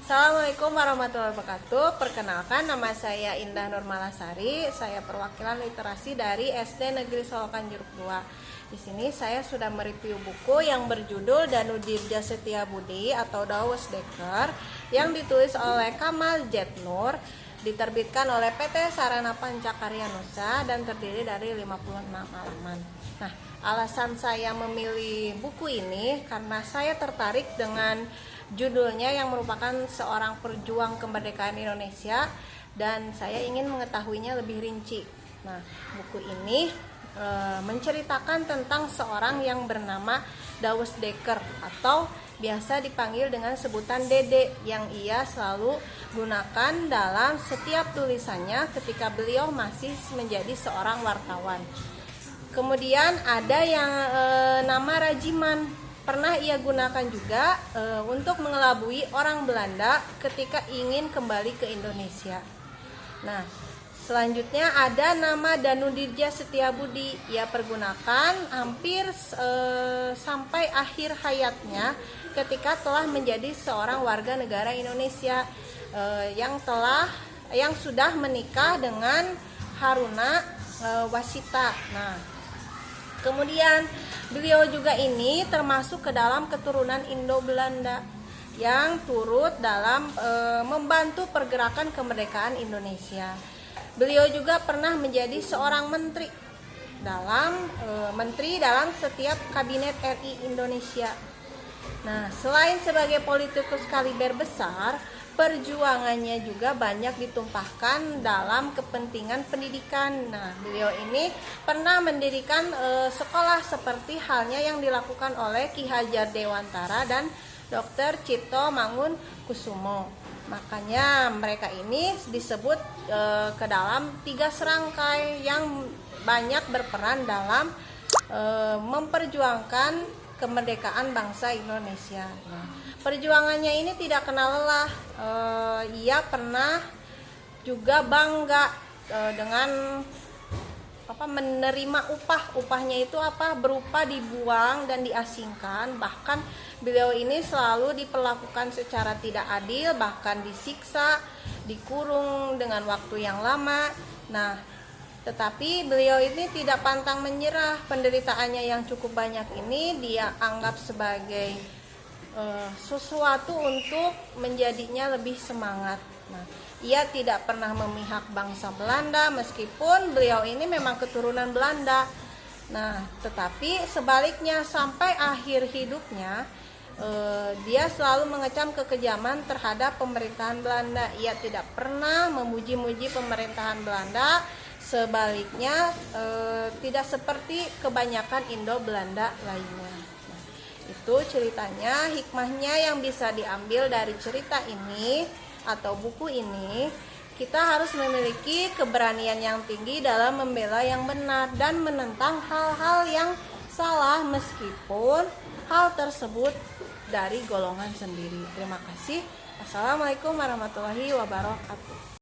Assalamualaikum warahmatullahi wabarakatuh. Perkenalkan, nama saya Indah Nurmalasari. Saya perwakilan literasi dari SD Negeri Solokan Jeruk 2. Di sini saya sudah mereview buku yang berjudul Danudirja Setiabudi atau Douwes Dekker yang ditulis oleh Kamal Jetnur, diterbitkan oleh PT Sarana Pancakarya Nusa dan terdiri dari 56 halaman. Nah, alasan saya memilih buku ini karena saya tertarik dengan judulnya yang merupakan seorang pejuang kemerdekaan Indonesia dan saya ingin mengetahuinya lebih rinci. Nah, buku ini menceritakan tentang seorang yang bernama Douwes Dekker atau biasa dipanggil dengan sebutan Dede yang ia selalu gunakan dalam setiap tulisannya ketika beliau masih menjadi seorang wartawan. Kemudian ada yang nama Rajiman, pernah ia gunakan juga untuk mengelabui orang Belanda ketika ingin kembali ke Indonesia. Nah, selanjutnya ada nama Danudirja Setiabudi. Ia pergunakan hampir sampai akhir hayatnya ketika telah menjadi seorang warga negara Indonesia yang sudah menikah dengan Haruna Wasita. Nah, kemudian beliau juga ini termasuk ke dalam keturunan Indo-Belanda yang turut dalam membantu pergerakan kemerdekaan Indonesia. Beliau juga pernah menjadi seorang menteri dalam setiap kabinet RI Indonesia. Nah, selain sebagai politikus kaliber besar, perjuangannya juga banyak ditumpahkan dalam kepentingan pendidikan. Nah, beliau ini pernah mendirikan sekolah seperti halnya yang dilakukan oleh Ki Hajar Dewantara dan Dr. Cipto Mangunkusumo. Makanya mereka ini disebut ke dalam 3 serangkai yang banyak berperan dalam memperjuangkan kemerdekaan bangsa Indonesia. Nah, perjuangannya ini tidak kenal lelah. Ia pernah juga bangga dengan menerima upahnya itu berupa dibuang dan diasingkan. Bahkan beliau ini selalu diperlakukan secara tidak adil, bahkan disiksa, dikurung dengan waktu yang lama. Nah, tetapi beliau ini tidak pantang menyerah. Penderitaannya yang cukup banyak ini dia anggap sebagai sesuatu untuk menjadinya lebih semangat. Nah, ia tidak pernah memihak bangsa Belanda meskipun beliau ini memang keturunan Belanda. Nah, tetapi sebaliknya sampai akhir hidupnya dia selalu mengecam kekejaman terhadap pemerintahan Belanda. Ia tidak pernah memuji-muji pemerintahan Belanda. Sebaliknya tidak seperti kebanyakan Indo-Belanda lainnya. Nah, itu ceritanya, hikmahnya yang bisa diambil dari cerita ini atau buku ini. Kita harus memiliki keberanian yang tinggi dalam membela yang benar dan menentang hal-hal yang salah meskipun hal tersebut dari golongan sendiri. Terima kasih. Assalamualaikum warahmatullahi wabarakatuh.